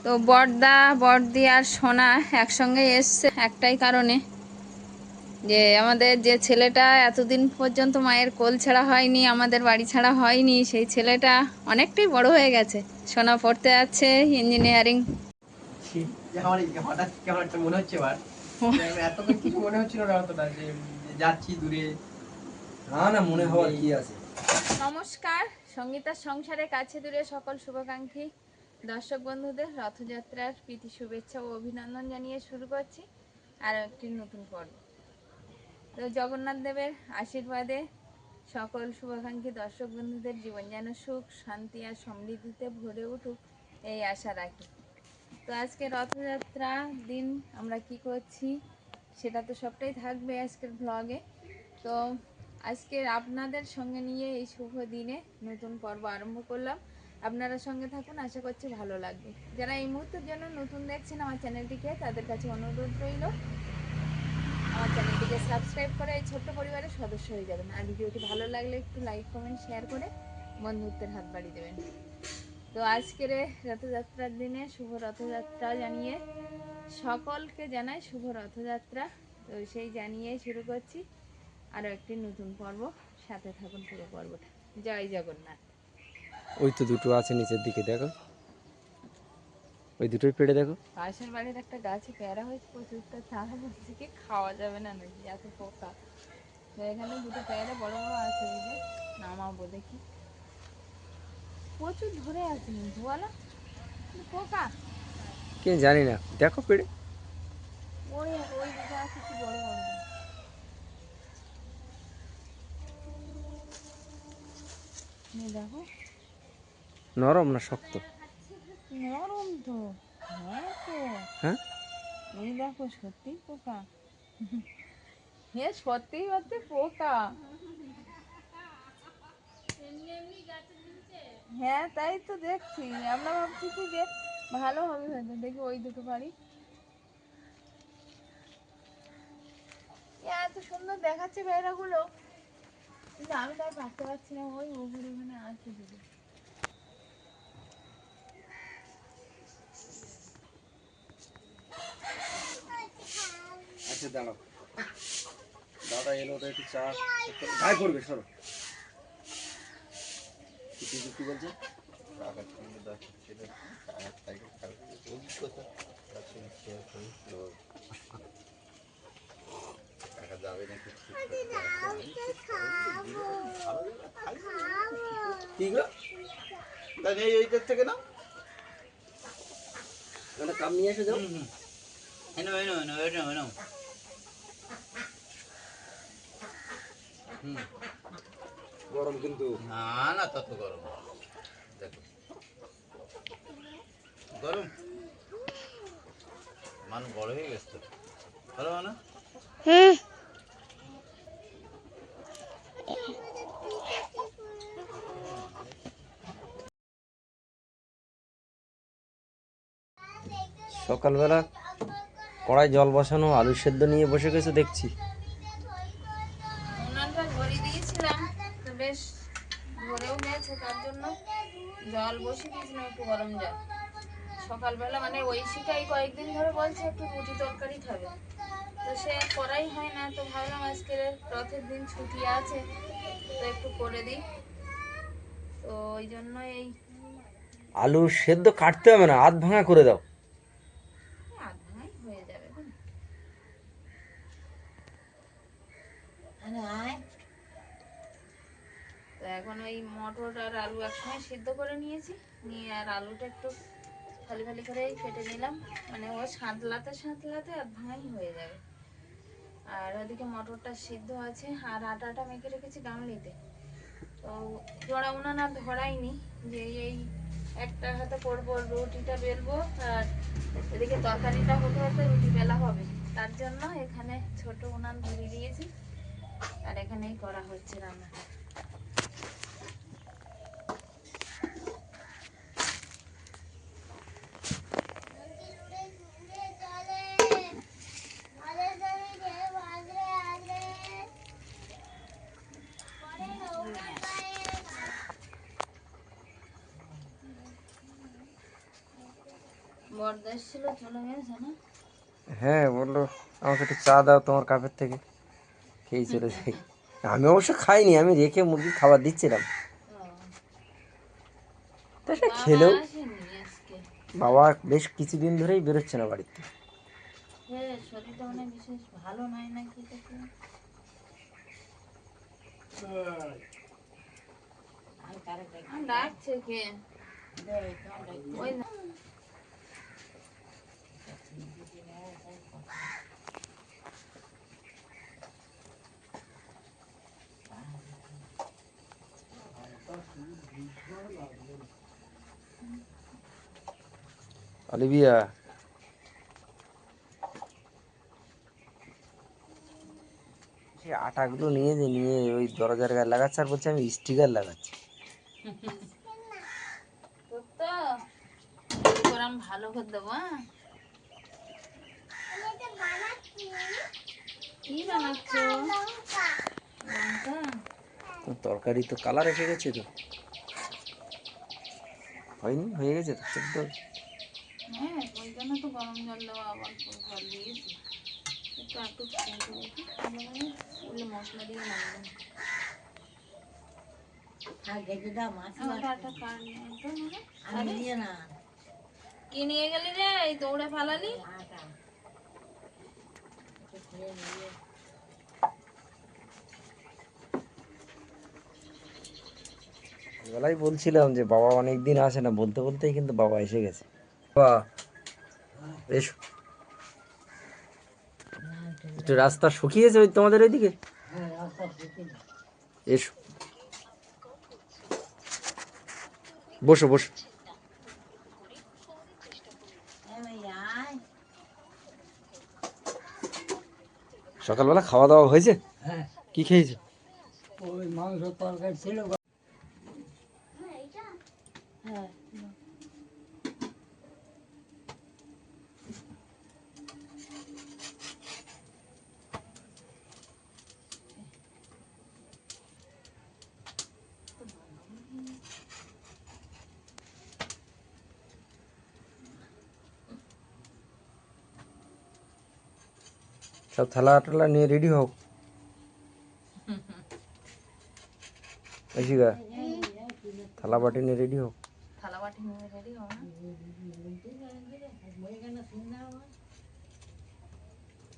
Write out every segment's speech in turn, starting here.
তো বড়দা বড়দি আর সোনা একসঙ্গে এসছে একটাই কারণে, যে আমাদের যে ছেলেটা এতদিন পর্যন্ত মায়ের কোল ছাড়া হয়নি, আমাদের বাড়ি ছাড়া হয়নি, সেই ছেলেটা অনেকটাই বড় হয়ে গেছে। সোনা পড়তে যাচ্ছে ইঞ্জিনিয়ারিং। হঠাৎ কেমন একটা মনে হচ্ছে এবার, এতক্ষণ কিছু মনে হচ্ছিল না অতটা, যে যাচ্ছি দূরে। না মনে হওয়ার কি আছে। নমস্কার, সঙ্গীতার সংসারের কাছে দূরে সকল শুভাকাঙ্ক্ষী দর্শক বন্ধুদের রথযাত্রার প্রীতি শুভেচ্ছা ও অভিনন্দন জানিয়ে শুরু করছি আর একটি নতুন পর্ব। তো জগন্নাথ দেবের আশীর্বাদে সকল শুভাকাঙ্ক্ষী দর্শক বন্ধুদের জীবন যেন সুখ শান্তি আর সমৃদ্ধিতে ভরে উঠুক, এই আশা রাখি। তো আজকে রথযাত্রা দিন আমরা কি করছি সেটা তো সবটাই থাকবে আজকের ব্লগে। তো আজকে আপনাদের সঙ্গে নিয়ে এই শুভ দিনে নতুন পর্ব আরম্ভ করলাম। আপনারা সঙ্গে থাকুন, আশা করছি ভালো লাগবে। যারা এই মুহূর্তের জন্য নতুন দেখছেন আমার চ্যানেলটিকে, তাদের কাছে অনুরোধ রইল আমার চ্যানেলটিকে সাবস্ক্রাইব করে এই ছোট্ট পরিবারের সদস্য হয়ে যাবেন। আর ভিডিওটি ভালো লাগলে একটু লাইক কমেন্ট শেয়ার করে বন্ধুত্বের হাত বাড়িয়ে দেবেন। তো আজকের রথযাত্রার দিনে শুভ রথযাত্রা জানিয়ে সকলকে জানাই শুভ রথযাত্রা। তো সেই জানিয়ে শুরু করছি আরও একটি নতুন পর্ব, সাথে থাকুন পুরো পর্বটা। জয় জগন্নাথ। ওই তো দুটো আছে নিচের দিকে, দেখো ওই দুটোই পেড়ে দেখো। পাশের বাড়ির একটা গাছে পেয়ারা হয়েছে প্রচুরটা, তারা বলছে কি খাওয়া যাবে না নাকি, এত পোকা। তো এখানে দুটো পেয়ারা বড় বড় আছে, ওই যে নামাবো দেখি। প্রচুর ধরে আছে কিন্তু বলো, পোকা কে জানি না, দেখো পেড়ে। ওই ওই দুটো আছে কি বড় বড়। দেখো নরম না শক্ত? নরম তো। হ্যাঁ তো, হ্যাঁ এই দেখো সত্যি পোকা। হ্যাঁ সত্যি সত্যি পোকা। হ্যাঁ তাই তো দেখছি, আমরা ভাবছি কি যে ভালো হবে হয়তো। দেখি ওই দুটো বাড়ি এত সুন্দর দেখাচ্ছে বেড়াগুলো, কিন্তু আমি তাই পারতে পারছি না। ওই ওগুলো ওখানে আছে দুটো। আচ্ছা দাঁড়াও, দাদা এলো, ওটা একটু চা গায়ে পড়বে, সরো। কি বলছে? কি গো? এই থেকে নাও, কাপ নিয়ে এসে যাও। এনো এনো এনো এনো এনো। গরম কিন্তু না, না তত গরম দেখো, গরম মানুষ বড় হয়ে গেছে তো, ভালো না? সকালবেলা কড়াই জল বসানো, আলু সেদ্ধ নিয়ে বসে গেছে দেখছি। উনানটা ধরিয়ে দিয়েছিলাম তো বেশ ধরেও গেছে, তার জন্য জল বসিয়ে দিয়েছিলাম একটু গরম জল। সকালবেলা মানে ঐশিকাই কয়েকদিন ধরে বলছে একটু রুটি তরকারি খাবে, তো সে করাই হয় না। তো ভাবলাম আজকে রথের দিন ছুটি আছে তো একটু করে দিই, তো ওই জন্য এই আলু সেদ্ধ কাটতে হবে না, আধ ভাঙা করে দাও। আধ ভাঙাই হয়ে যাবে। তো এখন ওই মটর আর আলু একসঙ্গে সিদ্ধ করে নিয়েছি, নিয়ে আর আলুটা একটু ফালি ফালি করে কেটে নিলাম, মানে ও সাঁতলাতে সাঁতলাতে আধ ভাঙাই হয়ে যাবে। আর ওদিকে মটরটা সিদ্ধ আছে, আর আটাটা মেখে রেখেছি গামলিতে। তো জোড়া উনান আর ধরাইনি, যে এই একটা হাতে করবো রুটিটা বেলবো, আর এদিকে তরকারিটা হতে হতে রুটি বেলা হবে, তার জন্য এখানে ছোট উনান ধরিয়ে দিয়েছি আর এখানেই করা হচ্ছে রান্নাটা। বর্দা ছিল চলে গেছে না? হ্যাঁ বললো আমাকে একটু চা দাও তোমার কাপের থেকে, খেয়ে চলে যাই। আমি অবশ্য খাইনি, আমি রেখে মুরগি খাবার দিচ্ছিলাম। তা সে বাবা খেলেও, আসেনি আজকে। বাবা বেশ কিছুদিন ধরেই বেরোচ্ছে না বাড়িতে। হ্যাঁ, শরীরটা মানে বিশেষ ভালো নয় নাকি তাকে। ডাকছে কে? ওই না। অলিভিয়া, সে আটাগুলো নিয়ে নিয়ে ওই দরজার গায়ে লাগাচ্ছে আর বলছে আমি স্টিকার লাগাচ্ছি। তো ওরম ভালো করে দেবো। হ্যাঁ, কি বানাচ্ছো? লঙ্কা? তরকারি তো কালার এসে গেছে তো, হয়নি, হয়ে গেছে তো সেদ্ধ। হ্যাঁ, ওই জন্য তো গরম জল দেওয়া, আবার জল দিয়েছি। একটু একটু মশলা দিয়ে নামলাম। কি নিয়ে গেলি রে? এই দৌড়ে ফালালি। বেলায় বলছিলাম যে বাবা অনেক দিন আসে না, বলতে বলতেই কিন্তু বাবা এসে গেছে। বাবা এসো, একটু রাস্তা শুকিয়েছে ওই তোমাদের ওইদিকে, এসো বসো বসো। সকালবেলা খাওয়া দাওয়া হয়েছে? কি খেয়েছো? ওই মাংস তরকারি ছিল। হ্যাঁ, সব থালা টালা নিয়ে রেডি হোক। ঐশিকা, থালা বাটি নিয়ে রেডি হোক। থালা বাটি নিয়ে রেডি হও না?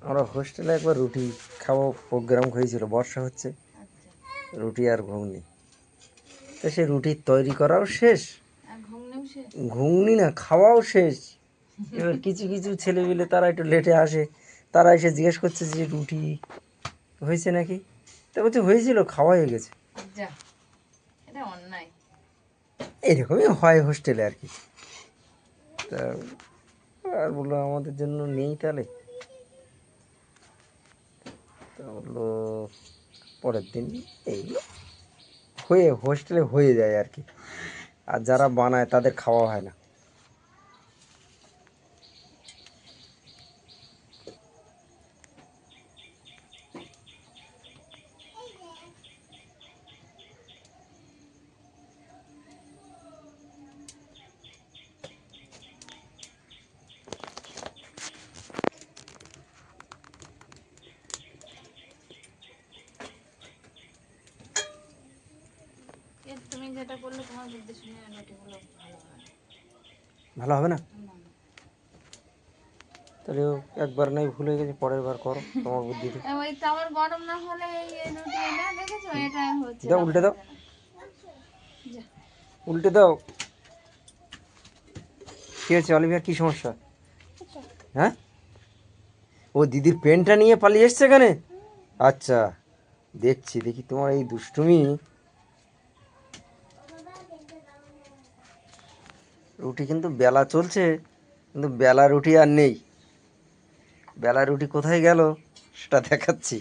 আমরা হোস্টেলে একবার রুটি খাওয়া প্রোগ্রাম হয়েছিল, বর্ষা হচ্ছে, আচ্ছা, রুটি আর ঘুগনি। তো সে রুটি তৈরি করাও শেষ, আর ঘুগনিও শেষ। ঘুগনি না খাওয়াও শেষ। এবার কিছু কিছু ছেলেপিলে তারা একটু লেটে আসে, তারা এসে জিজ্ঞেস করছে যে রুটি হয়েছে নাকি, তা বলছে হয়েছিল, খাওয়া হয়ে গেছে। যা, এটা অন্যায়। এরকমই হয় হোস্টেলে আর কি। তা আর বললো আমাদের জন্য নেই তাহলে, তা বললো পরের দিন। এইগুলো হয়ে হোস্টেলে হয়ে যায় আর কি, আর যারা বানায় তাদের খাওয়া হয় না। তুমি যেটা করলে তোমার বুদ্ধি শুনে রুটিগুলো ভালো হয়। ভালো হবে না? না, না। তাহলে একবার নাই ভুলে গেছে, পরের বার করো তোমার বুদ্ধিতে। ওই তো আমার গরম না হলে এই রুটি এটা দেখেছো, এটা হচ্ছে দাও, না, উল্টে দাও, যা। উল্টে দাও। কি হয়েছে অলিভিয়ার, কি সমস্যা? হ্যাঁ, ও দিদির পেনটা নিয়ে পালিয়ে এসছে এখানে। আচ্ছা, দেখছি দেখি তোমার এই দুষ্টুমি। রুটি কিন্তু বেলা চলছে, কিন্তু বেলা রুটি আর নেই। বেলা রুটি কোথায় গেল সেটা দেখাচ্ছি।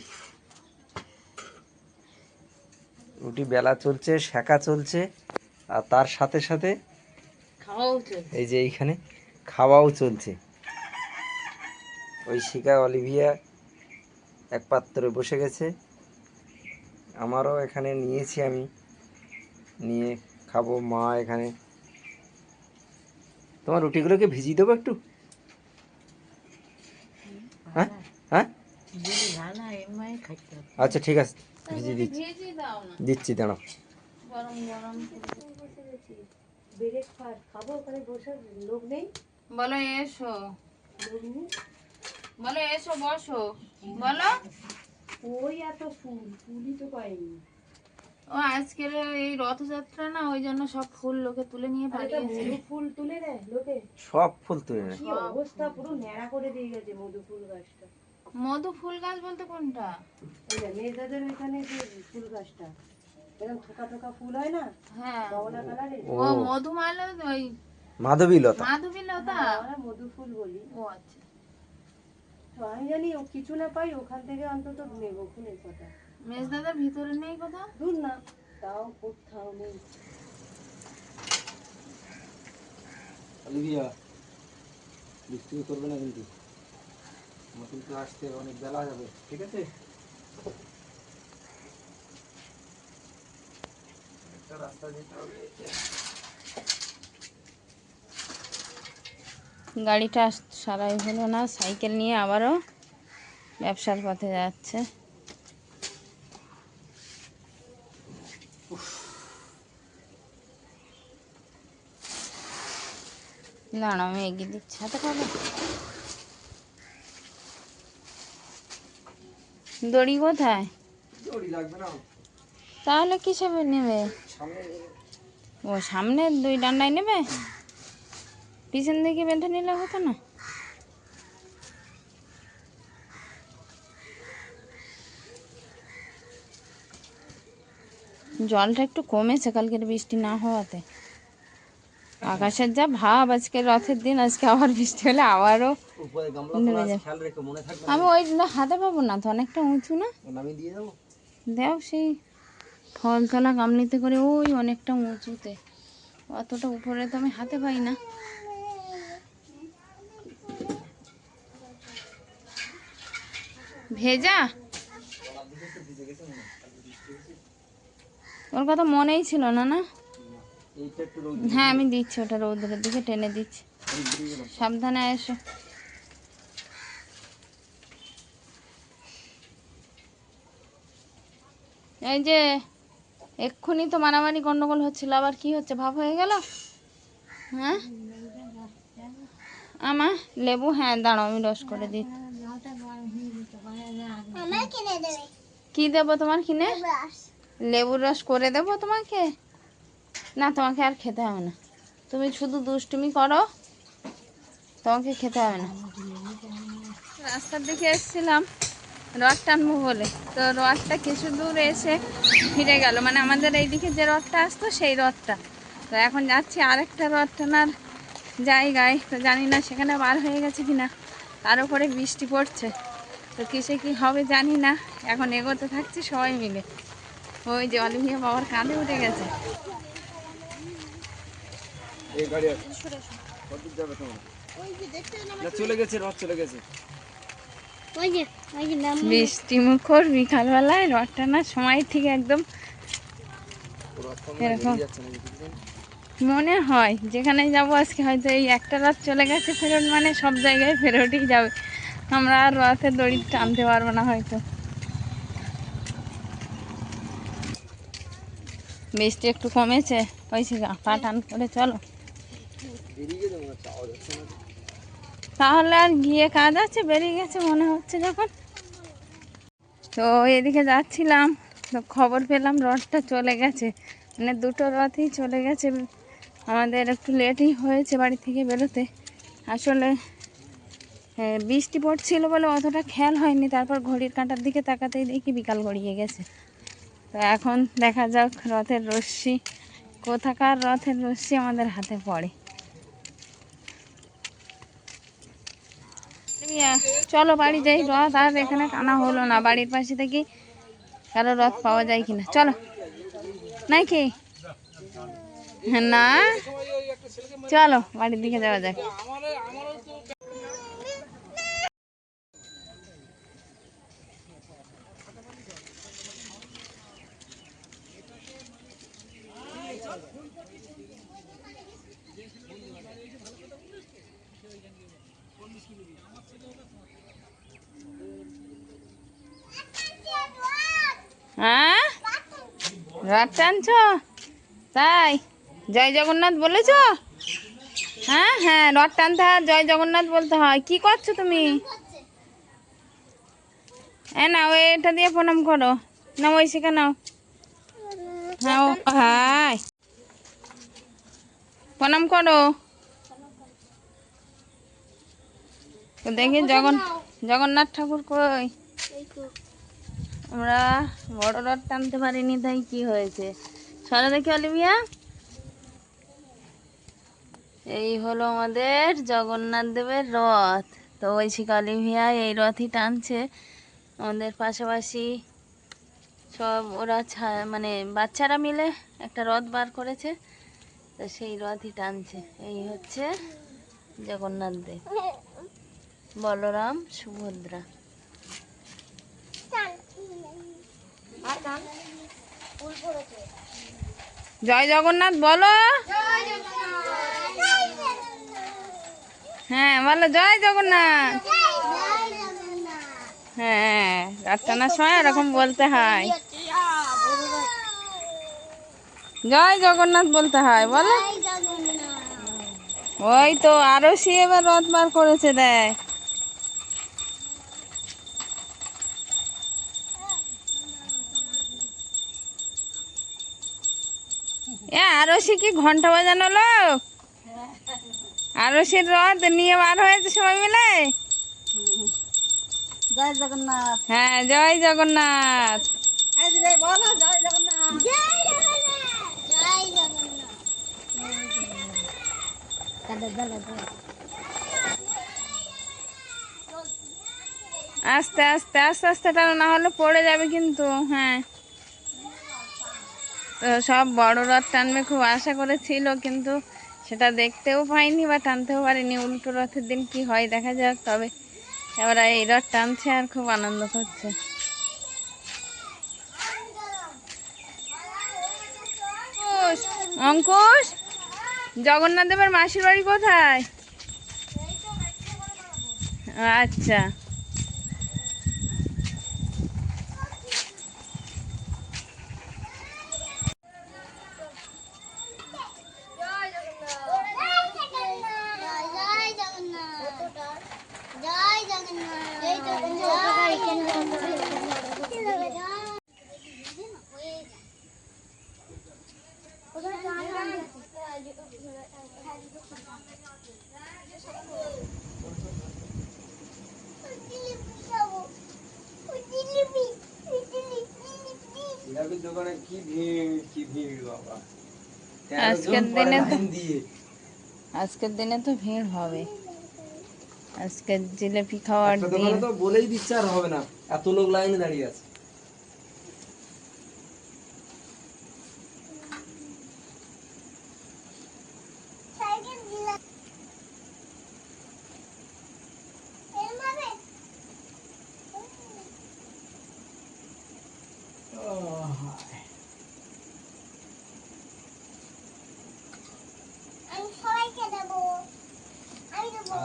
রুটি বেলা চলছে, সেঁকা চলছে, আর তার সাথে সাথে খাওয়াও চলছে। এই যে এইখানে খাওয়াও চলছে। ওই শিকা অলিভিয়া এক পাত্রে বসে গেছে, আমারও এখানে নিয়েছি, আমি নিয়ে খাবো। মা এখানে, তোমার রুটিগুলোকে ভিজিয়ে দেবো একটু। হ্যাঁ হ্যাঁ যদি ভালো এমআই খাইতে হবে। আচ্ছা ঠিক আছে, ভিজিয়ে দিচ্ছি, ভেজে দাও না, দিচ্ছি দাঁড়াও। গরম গরম। ব্রেকফাস্ট খাবো, ওখানে বসে লোক নেই, বলো এসো, লোক নেই। বলো এসো বসো, বলো। ওই এত ফুল, ফুলই তো পাইনি। ও আজকের এই রথযাত্রা না, ওই জন্য সব ফুল লোকে তুলে নিয়ে আরে তা পালিয়েছে। মধু ফুল তুলে নেয় লোকে, সব ফুল তুলে নেয়। কি অবস্থা, পুরো ন্যাড়া করে দিয়ে গেছে মধু ফুল গাছটা। মধু ফুল গাছ বলতে কোনটা? ওই যে মেয়েদের ওইখানে যে ফুল গাছটা, এরকম থোকা থোকা ফুল হয় না, হ্যাঁ, কমলা কালারের, ও ও মধুমালা, ওই মাধবীলতা। মাধবীলতা। আমরা মধু ফুল বলি। ও আচ্ছা, তো আমি জানি ও কিছু না পাই ওখান থেকে অন্তত নেবো ফুলের কথা। মেজদাদার ভিতরে নেই কোথাও? দূর না, তাও কোথাও নেই। অলিভিয়া বৃষ্টি করবে না কিন্তু, আমার কিন্তু আসতে অনেক বেলা যাবে, ঠিক আছে? একটা রাস্তা যেতে হবে। গাড়িটা সারাই হলো না, সাইকেল নিয়ে আবারও ব্যবসার পথে যাচ্ছে। দাঁড়া, আমি এগিয়ে দিচ্ছি, হাতে পাবো। দড়ি কোথায়? দড়ি লাগবে না, তাহলে কিসেবে নেবে? সামনে ও সামনে দুই ডান্ডায় নেবে, পিছন দিকে বেঁধে নিলে হতো না? জলটা একটু কমেছে কালকের বৃষ্টি না হওয়াতে। আকাশের যা ভাব, আজকে রথের দিন, আজকে আবার বৃষ্টি হলে আবারও উপরে গামলা নেমে তোলা আছে, যাবে। খেয়াল রেখে, মনে থাকবে আমি ওই হাতে পাবো না তো, অনেকটা উঁচু না। নামিয়ে দিয়ে যাবো। দেও সেই ফল তোলা গামলিতে করে, ওই অনেকটা উঁচুতে, অতটা উপরে তো আমি হাতে পাই না। ভেজা, ওর কথা মনেই ছিল না। না এইটা একটু রোদ হ্যাঁ, আমি দিচ্ছি, ওটা রৌদ্রের দিকে টেনে দিচ্ছি। সাবধানে এসো। এই যে এক্ষুনি তো মারামারি গন্ডগোল হচ্ছিল, আবার কি হচ্ছে, ভাব হয়ে গেল? হ্যাঁ আমা লেবু, হ্যাঁ দাঁড়াও আমি রস করে দিই। কি দেবো তোমার কিনে? লেবুর রস করে দেবো তোমাকে? না, তোমাকে আর খেতে হবে না, তুমি শুধু দুষ্টুমি করো, তোমাকে খেতে হবে না। রাস্তার দিকে এসেছিলাম রথ টানবো বলে, তো রথটা কিছু দূর এসে ফিরে গেল, মানে আমাদের এইদিকে যে রথটা আসতো সেই রথটা। তো এখন যাচ্ছি আরেকটা রথ টানার জায়গায়, তো জানি না সেখানে বার হয়ে গেছে কিনা, তার উপরে বৃষ্টি পড়ছে, তো কিসে কি হবে জানি না। এখন এগোতে থাকছি সবাই মিলে। ওই যে অলিভিয়া বাবার কাঁধে উঠে গেছে। এই গাড়ি আছে, কতদূর যাবে তোমার? না চলে গেছে, রথ চলে গেছে। বৃষ্টি মুখর বিকালবেলায় রথ টানার সময় ঠিক একদম এরকম মনে হয়। যেখানে যাবো আজকে হয়তো এই একটা রথ চলে গেছে ফেরত, মানে সব জায়গায় ফেরতই যাবে, আমরা আর রথের দড়ি টানতে পারবো না হয়তো। বৃষ্টি একটু কমেছে, হয়েছে পা টান করে চলো, তাহলে আর গিয়ে কাজ আছে, বেরিয়ে গেছে মনে হচ্ছে যখন। তো এদিকে যাচ্ছিলাম, তো খবর পেলাম রথটা চলে গেছে, মানে দুটো রথই চলে গেছে। আমাদের একটু লেটই হয়েছে বাড়ি থেকে বেরোতে, আসলে বৃষ্টি পড়ছিল বলে অতটা খেয়াল হয়নি, তারপর ঘড়ির কাঁটার দিকে তাকাতেই দেখি বিকাল গড়িয়ে গেছে। তো এখন দেখা যাক রথের রশ্মি, কোথাকার রথের রশ্মি আমাদের হাতে পড়ে। চলো বাড়ি যাই, রথ আর এখানে টানা হলো না, বাড়ির পাশে থেকে কারো রথ পাওয়া যায় কিনা, চলো নাকি না, চলো বাড়ির দিকে যাওয়া যাক। হ্যাঁ, রথ টানছ? তাই জয় জগন্নাথ বলেছ? হ্যাঁ হ্যাঁ, রথ টানতে হয়, জয় জগন্নাথ বলতে হয়। কি করছো তুমি? নাও এটা দিয়ে প্রণাম করো। নাও ওই শিখে নাও। হ্যাঁ হাই, প্রণাম করো। তো দেখি জগন্নাথ ঠাকুর কই? আমরা বড় রথ টানতে পারিনি, তাই কি হয়েছে? সরে দেখি অলিভিয়া। এই হলো আমাদের জগন্নাথ দেবের রথ। তো ঐশিকা অলিভিয়া এই রথই টানছে। আমাদের পাশাপাশি সব ওরা মানে বাচ্চারা মিলে একটা রথ বার করেছে, তো সেই রথই টানছে। এই হচ্ছে জগন্নাথ দেব, বলরাম, সুভদ্রা। জয় জগন্নাথ বলো। হ্যাঁ বলো, জয় জগন্নাথ। হ্যাঁ, রাত টানার সময় এরকম বলতে হয়, জয় জগন্নাথ বলতে হয়। বলো, ওই তো আরো সে এবার রথ বার করেছে, দেখ। আরো সে কি ঘন্টা বাজানো লোক? আরো সে রথ নিয়ে বার হয়েছে সবাই মিলে। জয় জগন্নাথ। হ্যাঁ, জয় জগন্নাথ। বলো জয় জগন্নাথ। আস্তে আস্তে আস্তে আস্তে টানো, না হলে পড়ে যাবে কিন্তু। হ্যাঁ, তো সব বড় রথ টানবে খুব আশা করেছিল, কিন্তু সেটা দেখতেও পাইনি বা টানতেও পারিনি। উল্টো রথের দিন কি হয় দেখা যাক। তবে এবার এই রথ টানছে আর খুব আনন্দ করছে। অঙ্কুশ, জগন্নাথ দেবের মাসির বাড়ি কোথায়? আচ্ছা, জিলাপির দোকানে কি ভিড়, কি ভিড় বাবা। আজকের দিনে তো ভিড় হবে। আজকে জিলেপি খাওয়ার একটা দিন। দোকানে তো বলেই দিচ্ছে আর হবে না, এত লোক লাইনে দাঁড়িয়ে আছে।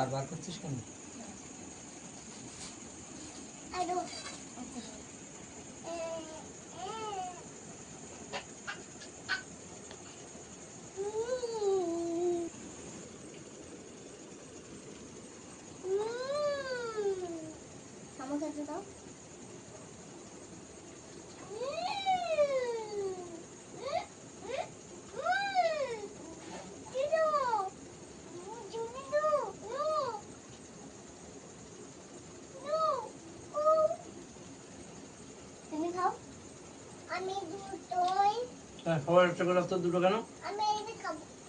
আর বার করছিস কেন? সবার একটা করে তো দুটো কেন?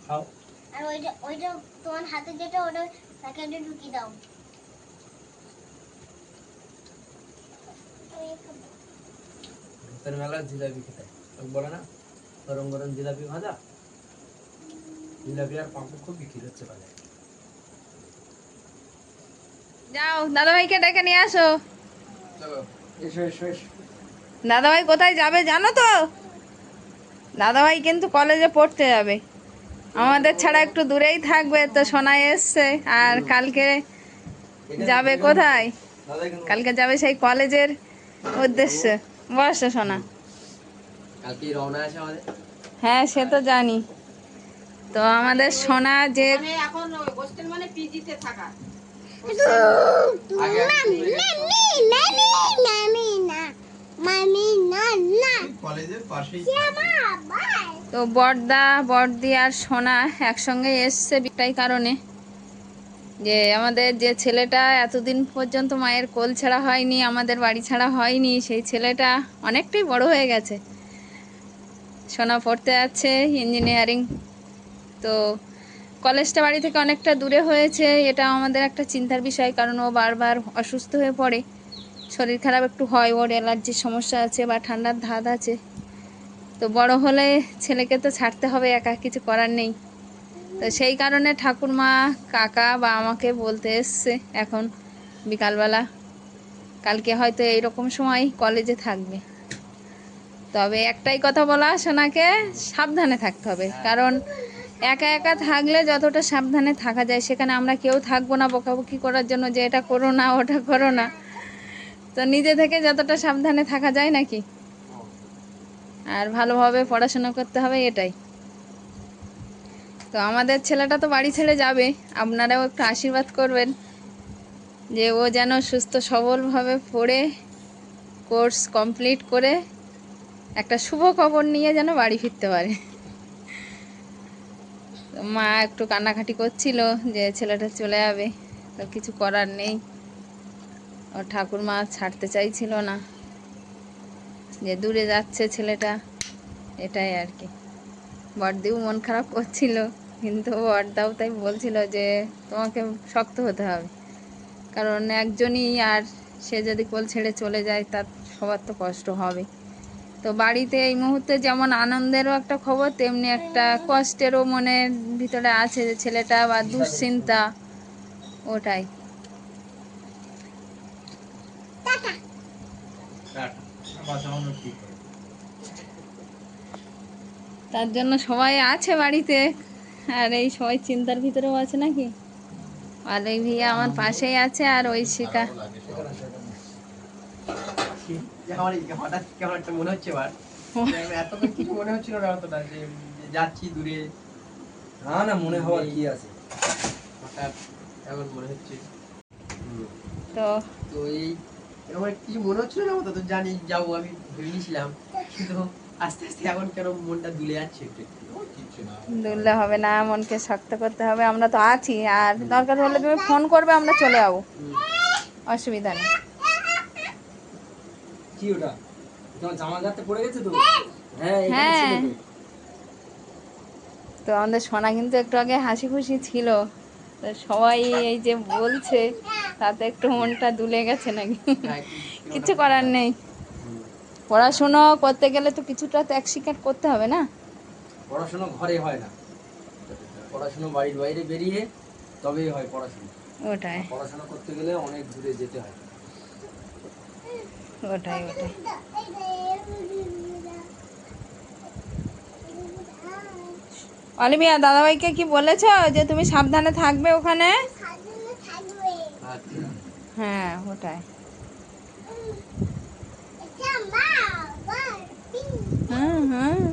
খাও। আর ওইটা তোমার হাতে যেটা ওটা প্যাকেটে ঢুকিয়ে দাও। ভূতের মেলার জিলাপি খেতে বলে না, গরম গরম জিলাপি ভাজা, জিলাপি আর পাঁপড় খুব বিক্রি হচ্ছে বাজারে। যাও দাদাভাইকে ডেকে নিয়ে আসো। চলো এসো এসো এসো। দাদাভাই কোথায় যাবে জানো তো? দাদাভাই কিন্তু কলেজে পড়তে যাবে, আমাদের ছাড়া একটু দূরেই থাকবে। তো সোনাই এসছে, আর কালকে যাবে কোথায়? দাদা এখানে কালকে যাবে সেই কলেজের উদ্দেশ্যে। বসো সোনা। কালকে রওনা আছে আমাদের। হ্যাঁ সে তো জানি। তো আমাদের সোনা যে আগে কলেজের পাশেই তো বড়দা বড়দি আর সোনা একসঙ্গে এসছে বিটাই কারণে, যে আমাদের যে ছেলেটা এতদিন পর্যন্ত মায়ের কোল ছাড়া হয়নি, আমাদের বাড়ি ছাড়া হয়নি, সেই ছেলেটা অনেকটাই বড় হয়ে গেছে। সোনা পড়তে যাচ্ছে ইঞ্জিনিয়ারিং। তো কলেজটা বাড়ি থেকে অনেকটা দূরে হয়েছে, এটা আমাদের একটা চিন্তার বিষয়, কারণ ও বারবার অসুস্থ হয়ে পড়ে, শরীর খারাপ একটু হয়, ওর অ্যালার্জির সমস্যা আছে বা ঠান্ডার ধাত আছে। তো বড় হলে ছেলেকে তো ছাড়তে হবে, একা কিছু করার নেই। তো সেই কারণে ঠাকুরমা কাকা বা আমাকে বলতে এসছে এখন বিকালবেলা, কালকে হয়তো এইরকম সময় কলেজে থাকবে। তবে একটাই কথা বলা, সোনাকে সাবধানে থাকতে হবে, কারণ একা একা থাকলে যতটা সাবধানে থাকা যায়, সেখানে আমরা কেউ থাকবো না বকাবকি করার জন্য যে এটা করো না ওটা করো না। তো নিজে থেকে যতটা সাবধানে থাকা যায় নাকি, আর ভালোভাবে পড়াশোনা করতে হবে, এটাই। তো আমাদের ছেলেটা তো বাড়ি ছেড়ে যাবে, আপনারাও একটু আশীর্বাদ করবেন যে ও যেন সুস্থ সবলভাবে পড়ে কোর্স কমপ্লিট করে একটা শুভ খবর নিয়ে যেন বাড়ি ফিরতে পারে। তো মা একটু কান্নাকাটি করছিল যে ছেলেটা চলে যাবে, তো কিছু করার নেই, ও ঠাকুরমা ছাড়তে চাইছিল না, যে দূরে যাচ্ছে ছেলেটা, এটাই আর কি। বড়দিও মন খারাপ করছিল, কিন্তু বড়দাও তাই বলছিল যে তোমাকে শক্ত হতে হবে, কারণ একজনই, আর সে যদি কোল ছেড়ে চলে যায় তার সবার তো কষ্ট হবে। তো বাড়িতে এই মুহূর্তে যেমন আনন্দেরও একটা খবর, তেমনি একটা কষ্টেরও মনের ভিতরে আছে, যে ছেলেটা বা দুশ্চিন্তা, ওটাই। তার জন্য সবাই আছে বাড়িতে, আর এই সবাই চিন্তার ভিতরেও আছে নাকি। আর ওই ভিয়া আমার পাশেই আছে, আর ওই শিকা। হঠাৎ কেমন একটা মনে হচ্ছে এবার, এতক্ষণ কিছু মনে হচ্ছিল না অতটা, যে যাচ্ছি দূরে। না না, মনে হওয়ার কি আছে। হঠাৎ এখন মনে হচ্ছে। তো তো এই এরকম কিছু মনে হচ্ছিল না, তো জানি যাবো, আমি ভেবে নিয়েছিলাম, কিন্তু আস্তে আস্তে এখন কেন মনটা দুলে যাচ্ছে একটু একটু। দুললে হবে না, মনকে শক্ত করতে হবে, আমরা তো আছি, আর দরকার হলে তুমি ফোন করবে, আমরা চলে যাবো, অসুবিধা নেই। কি ওটা তোমার জামা গাতে পড়ে গেছে তো? হ্যাঁ এখানে হ্যাঁ। ছিল তো। তো আমাদের সোনা কিন্তু একটু আগে হাসি খুশি ছিল, তো সবাই এই যে বলছে তাতে একটু মনটা দুলে গেছে নাকি। কিছু করার নেই, পড়াশুনো করতে গেলে তো কিছুটা ত্যাগ স্বীকার করতে হবে না। পড়াশোনা ঘরে হয় না, পড়াশোনা বাড়ির বাইরে বেরিয়ে তবেই হয় পড়াশোনা। ওটাই পড়াশোনা করতে গেলে অনেক দূরে যেতে হয়। ওটাই ওটাই। অলিভিয়া, দাদাভাইকে কি বলেছো যে তুমি সাবধানে থাকবে ওখানে? আচ্ছা। হ্যাঁ ওটাই। হুম হুম।